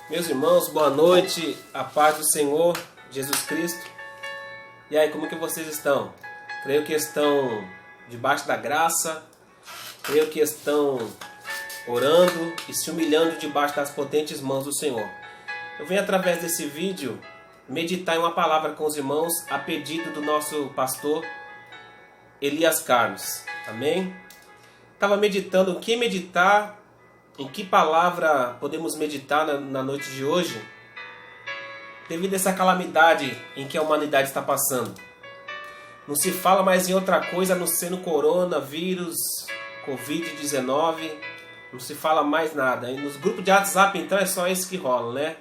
Meus irmãos, boa noite, a paz do Senhor Jesus Cristo. E aí, como que vocês estão? Creio que estão debaixo da graça, creio que estão orando e se humilhando debaixo das potentes mãos do Senhor. Eu venho através desse vídeo meditar em uma palavra com os irmãos a pedido do nosso pastor Elias Carlos. Amém? Estava meditando o que meditar. Em que palavra podemos meditar na noite de hoje? Devido a essa calamidade em que a humanidade está passando. Não se fala mais em outra coisa a não ser no coronavírus, Covid-19. Não se fala mais nada. E nos grupos de WhatsApp, então, é só isso que rola, né?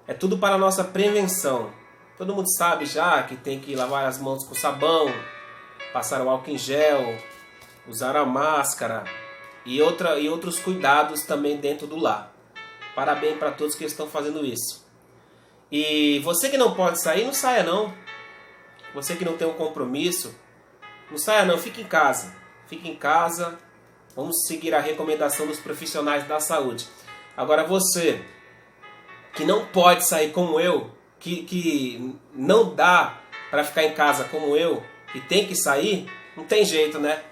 É tudo para a nossa prevenção. Todo mundo sabe já que tem que lavar as mãos com sabão, passar o álcool em gel, usar a máscara e outros cuidados também dentro do lar. Parabéns para todos que estão fazendo isso. E você que não pode sair, não saia não. Você que não tem um compromisso, não saia não, fique em casa. Fique em casa, vamos seguir a recomendação dos profissionais da saúde. Agora você que não pode sair como eu, que não dá para ficar em casa como eu, e tem que sair, não tem jeito, né?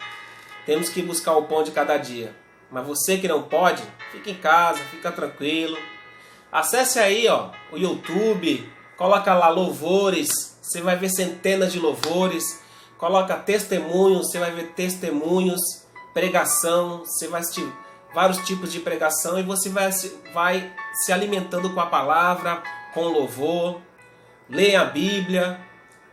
Temos que buscar o pão de cada dia. Mas você que não pode, fica em casa, fica tranquilo. Acesse aí, o YouTube, coloca lá louvores, você vai ver centenas de louvores. Coloca testemunhos, você vai ver testemunhos, pregação, você vai assistir vários tipos de pregação e você vai se alimentando com a palavra, com louvor. Leia a Bíblia,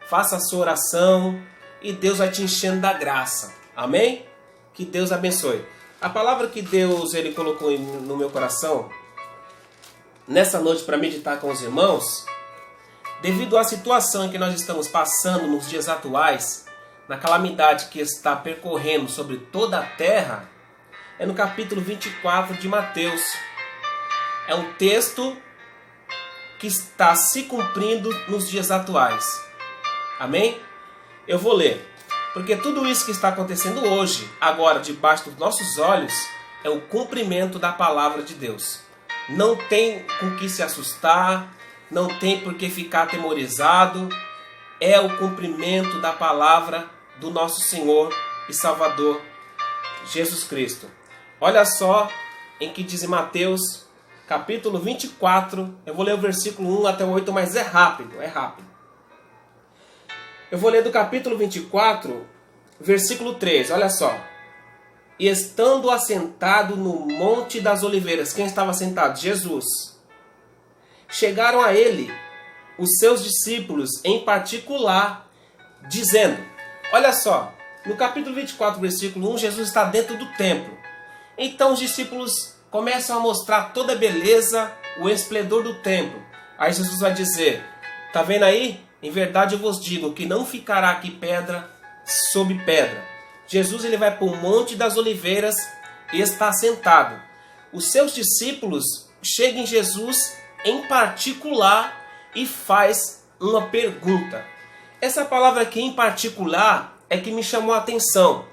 faça a sua oração e Deus vai te enchendo da graça. Amém? Que Deus abençoe. A palavra que Deus ele colocou no meu coração nessa noite para meditar com os irmãos, devido à situação em que nós estamos passando nos dias atuais, na calamidade que está percorrendo sobre toda a terra, é no capítulo 24 de Mateus. É um texto que está se cumprindo nos dias atuais. Amém? Eu vou ler. Porque tudo isso que está acontecendo hoje, agora, debaixo dos nossos olhos, é o cumprimento da palavra de Deus. Não tem com que se assustar, não tem por que ficar atemorizado. É o cumprimento da palavra do nosso Senhor e Salvador, Jesus Cristo. Olha só em que diz em Mateus, capítulo 24, eu vou ler o versículo 1 até o 8, mas é rápido. Eu vou ler do capítulo 24, versículo 3, olha só. E estando assentado no Monte das Oliveiras, quem estava sentado? Jesus. Chegaram a ele os seus discípulos em particular, dizendo, olha só, no capítulo 24, versículo 1, Jesus está dentro do templo. Então os discípulos começam a mostrar toda a beleza, o esplendor do templo. Aí Jesus vai dizer, tá vendo aí? Em verdade eu vos digo que não ficará aqui pedra sobre pedra. Jesus ele vai para o Monte das Oliveiras e está sentado. Os seus discípulos chegam em Jesus em particular e faz uma pergunta. Essa palavra aqui em particular é que me chamou a atenção.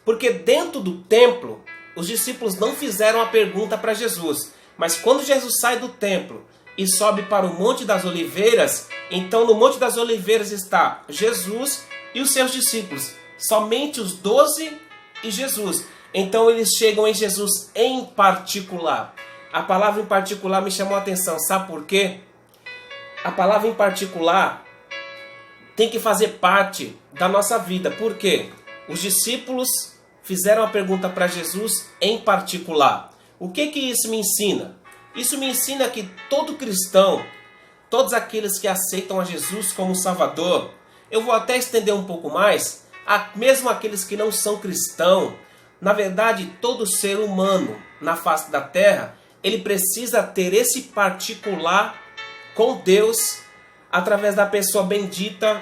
Porque dentro do templo, os discípulos não fizeram a pergunta para Jesus. Mas quando Jesus sai do templo e sobe para o Monte das Oliveiras, então no Monte das Oliveiras está Jesus e os seus discípulos, somente os 12 e Jesus. Então eles chegam em Jesus em particular. A palavra em particular me chamou a atenção, sabe por quê? A palavra em particular tem que fazer parte da nossa vida. Por quê? Os discípulos fizeram a pergunta para Jesus em particular. O que isso me ensina? Isso me ensina que todo cristão, todos aqueles que aceitam a Jesus como Salvador, eu vou até estender um pouco mais, mesmo aqueles que não são cristãos, na verdade, todo ser humano na face da terra, ele precisa ter esse particular com Deus através da pessoa bendita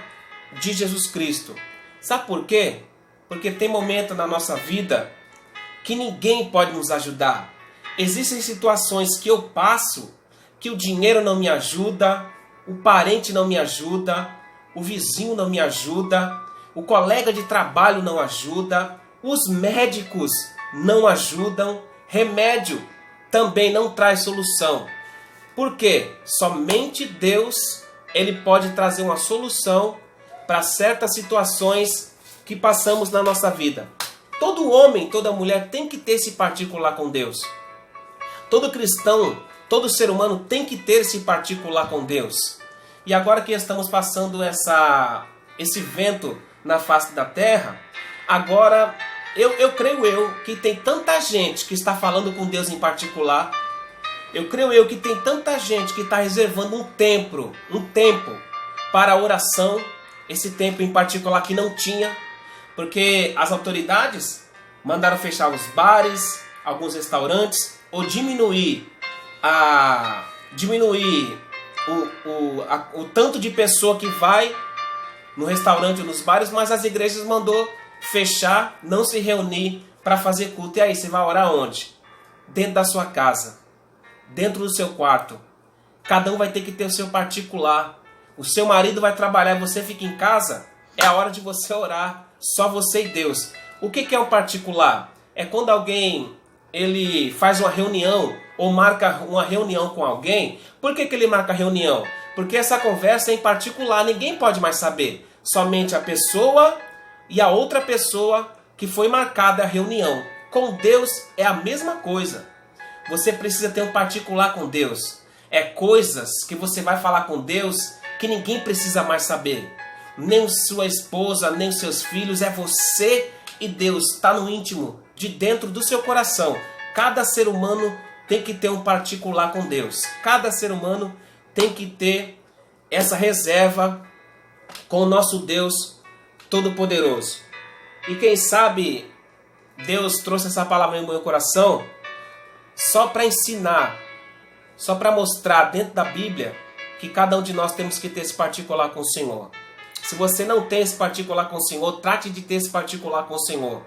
de Jesus Cristo. Sabe por quê? Porque tem momento na nossa vida que ninguém pode nos ajudar. Existem situações que eu passo, que o dinheiro não me ajuda, o parente não me ajuda, o vizinho não me ajuda, o colega de trabalho não ajuda, os médicos não ajudam, remédio também não traz solução. Porque somente Deus ele pode trazer uma solução para certas situações que passamos na nossa vida. Todo homem, toda mulher tem que ter esse particular com Deus. Todo cristão, todo ser humano tem que ter esse particular com Deus. E agora que estamos passando esse vento na face da terra, agora eu creio que tem tanta gente que está falando com Deus em particular. Eu creio que tem tanta gente que está reservando um tempo para a oração, esse tempo em particular que não tinha, porque as autoridades mandaram fechar os bares, alguns restaurantes, ou diminuir o tanto de pessoa que vai no restaurante ou nos bares, mas as igrejas mandou fechar, não se reunir para fazer culto. E aí, você vai orar onde? Dentro da sua casa, dentro do seu quarto. Cada um vai ter que ter o seu particular. O seu marido vai trabalhar e você fica em casa. É a hora de você orar, só você e Deus. O que é um particular? É quando alguém ele faz uma reunião ou marca uma reunião com alguém. Por que ele marca reunião? Porque essa conversa é em particular, ninguém pode mais saber. Somente a pessoa e a outra pessoa que foi marcada a reunião. Com Deus é a mesma coisa. Você precisa ter um particular com Deus. É coisas que você vai falar com Deus que ninguém precisa mais saber. Nem sua esposa, nem os seus filhos. É você e Deus. Está no íntimo, de dentro do seu coração. Cada ser humano tem que ter um particular com Deus. Cada ser humano tem que ter essa reserva com o nosso Deus Todo-Poderoso. E quem sabe Deus trouxe essa palavra no meu coração só para ensinar, só para mostrar dentro da Bíblia que cada um de nós temos que ter esse particular com o Senhor. Se você não tem esse particular com o Senhor, trate de ter esse particular com o Senhor.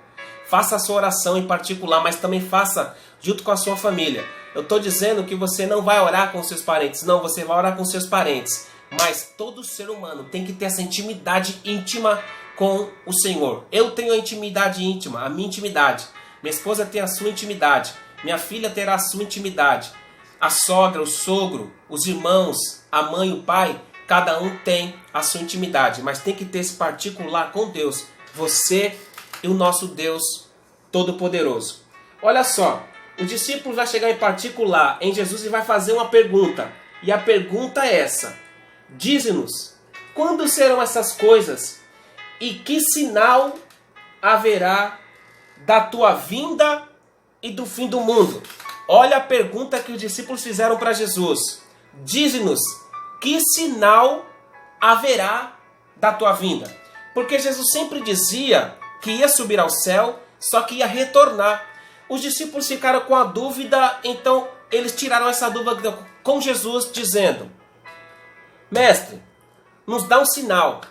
Faça a sua oração em particular, mas também faça junto com a sua família. Eu estou dizendo que você não vai orar com seus parentes. Não, você vai orar com seus parentes. Mas todo ser humano tem que ter essa intimidade íntima com o Senhor. Eu tenho a intimidade íntima, a minha intimidade. Minha esposa tem a sua intimidade. Minha filha terá a sua intimidade. A sogra, o sogro, os irmãos, a mãe, o pai, cada um tem a sua intimidade. Mas tem que ter esse particular com Deus. Você e o nosso Deus Todo-Poderoso. Olha só, o discípulo vai chegar em particular em Jesus e vai fazer uma pergunta. E a pergunta é essa: dize-nos, quando serão essas coisas? E que sinal haverá da tua vinda e do fim do mundo? Olha a pergunta que os discípulos fizeram para Jesus. Dize-nos, que sinal haverá da tua vinda? Porque Jesus sempre dizia que ia subir ao céu, só que ia retornar. Os discípulos ficaram com a dúvida, então eles tiraram essa dúvida com Jesus, dizendo: Mestre, nos dá um sinal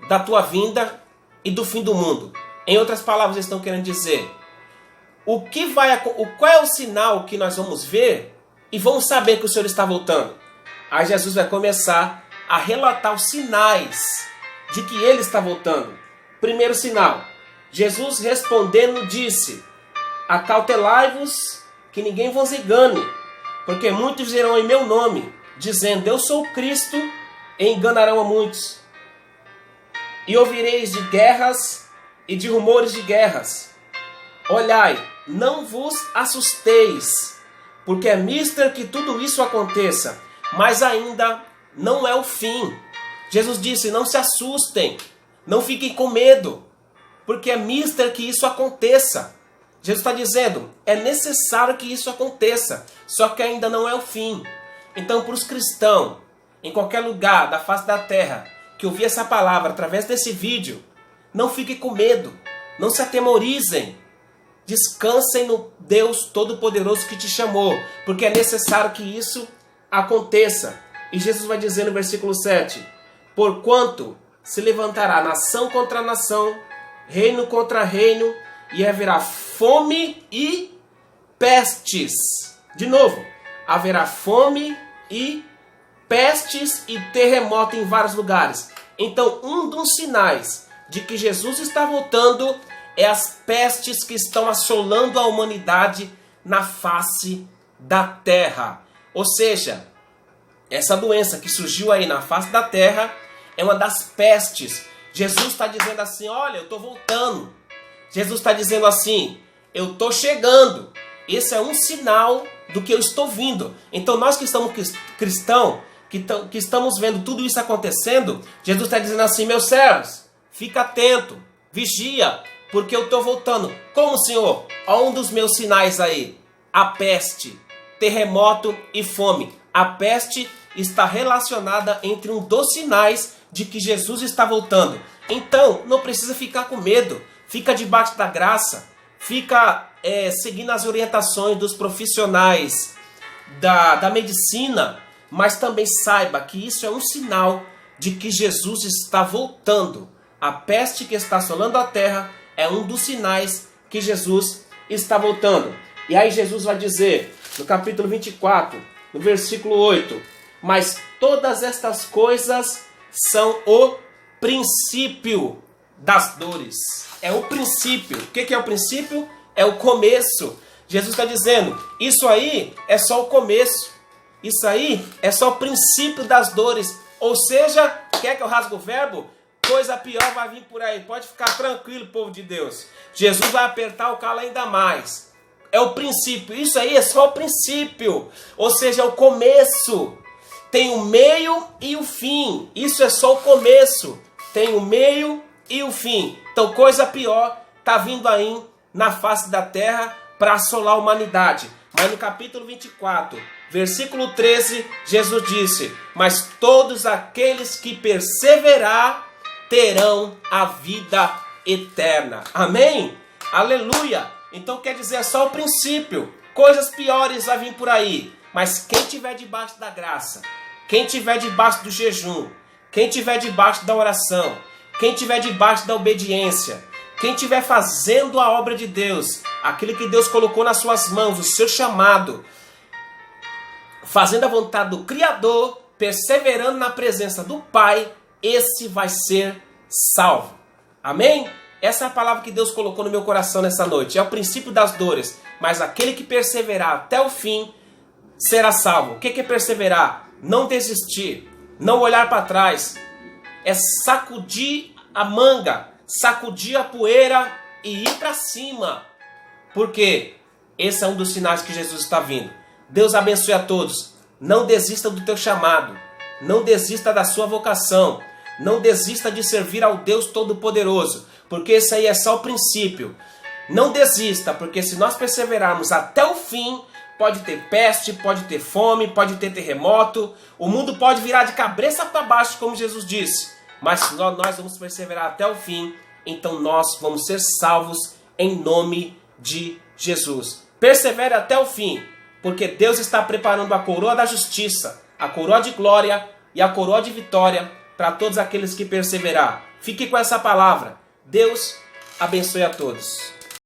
da tua vinda e do fim do mundo. Em outras palavras, eles estão querendo dizer: qual é o sinal que nós vamos ver e vamos saber que o Senhor está voltando? Aí Jesus vai começar a relatar os sinais de que Ele está voltando. Primeiro sinal, Jesus respondendo disse: acautelai-vos que ninguém vos engane, porque muitos virão em meu nome, dizendo eu sou Cristo, e enganarão a muitos. E ouvireis de guerras e de rumores de guerras. Olhai, não vos assusteis, porque é mister que tudo isso aconteça, mas ainda não é o fim. Jesus disse: não se assustem, não fiquem com medo, porque é mister que isso aconteça. Jesus está dizendo, é necessário que isso aconteça, só que ainda não é o fim. Então, para os cristãos, em qualquer lugar da face da terra, que ouvir essa palavra através desse vídeo, não fiquem com medo, não se atemorizem, descansem no Deus Todo-Poderoso que te chamou, porque é necessário que isso aconteça. E Jesus vai dizer no versículo 7, porquanto se levantará nação contra nação, reino contra reino, e haverá fome e pestes. De novo, haverá fome e pestes e terremoto em vários lugares. Então, um dos sinais de que Jesus está voltando é as pestes que estão assolando a humanidade na face da terra. Ou seja, essa doença que surgiu aí na face da terra é uma das pestes. Jesus está dizendo assim, olha, eu estou voltando. Jesus está dizendo assim, eu estou chegando. Esse é um sinal do que eu estou vindo. Então nós que estamos cristãos, que estamos vendo tudo isso acontecendo, Jesus está dizendo assim, meus servos, fica atento, vigia, porque eu estou voltando. Como, Senhor? Olha um dos meus sinais aí. A peste, terremoto e fome. A peste está relacionada entre um dos sinais de que Jesus está voltando. Então, não precisa ficar com medo. Fica debaixo da graça. Fica seguindo as orientações dos profissionais da medicina. Mas também saiba que isso é um sinal de que Jesus está voltando. A peste que está assolando a terra é um dos sinais que Jesus está voltando. E aí Jesus vai dizer, no capítulo 24, no versículo 8, mas todas estas coisas são o princípio das dores. É o princípio. O que é o princípio? É o começo. Jesus está dizendo, isso aí é só o começo. Isso aí é só o princípio das dores. Ou seja, quer que eu rasgue o verbo? Coisa pior vai vir por aí. Pode ficar tranquilo, povo de Deus. Jesus vai apertar o calo ainda mais. É o princípio. Isso aí é só o princípio. Ou seja, é o começo. Tem o meio e o fim. Isso é só o começo. Tem o meio e o fim. Então coisa pior está vindo aí na face da terra para assolar a humanidade. Mas no capítulo 24, versículo 13, Jesus disse, mas todos aqueles que perseverar terão a vida eterna. Amém? Aleluia! Então quer dizer, é só o princípio. Coisas piores vão vir por aí. Mas quem estiver debaixo da graça, quem estiver debaixo do jejum, quem estiver debaixo da oração, quem estiver debaixo da obediência, quem estiver fazendo a obra de Deus, aquilo que Deus colocou nas suas mãos, o seu chamado, fazendo a vontade do Criador, perseverando na presença do Pai, esse vai ser salvo. Amém? Essa é a palavra que Deus colocou no meu coração nessa noite. É o princípio das dores. Mas aquele que perseverar até o fim será salvo. O que é perseverar? Não desistir. Não olhar para trás. É sacudir a manga. Sacudir a poeira e ir para cima. Porque esse é um dos sinais que Jesus está vindo. Deus abençoe a todos. Não desista do teu chamado. Não desista da sua vocação. Não desista de servir ao Deus Todo-Poderoso, porque esse aí é só o princípio. Não desista, porque se nós perseverarmos até o fim, pode ter peste, pode ter fome, pode ter terremoto, o mundo pode virar de cabeça para baixo, como Jesus disse. Mas se nós vamos perseverar até o fim, então nós vamos ser salvos em nome de Jesus. Persevere até o fim, porque Deus está preparando a coroa da justiça, a coroa de glória e a coroa de vitória para todos aqueles que perseverar. Fique com essa palavra. Deus abençoe a todos.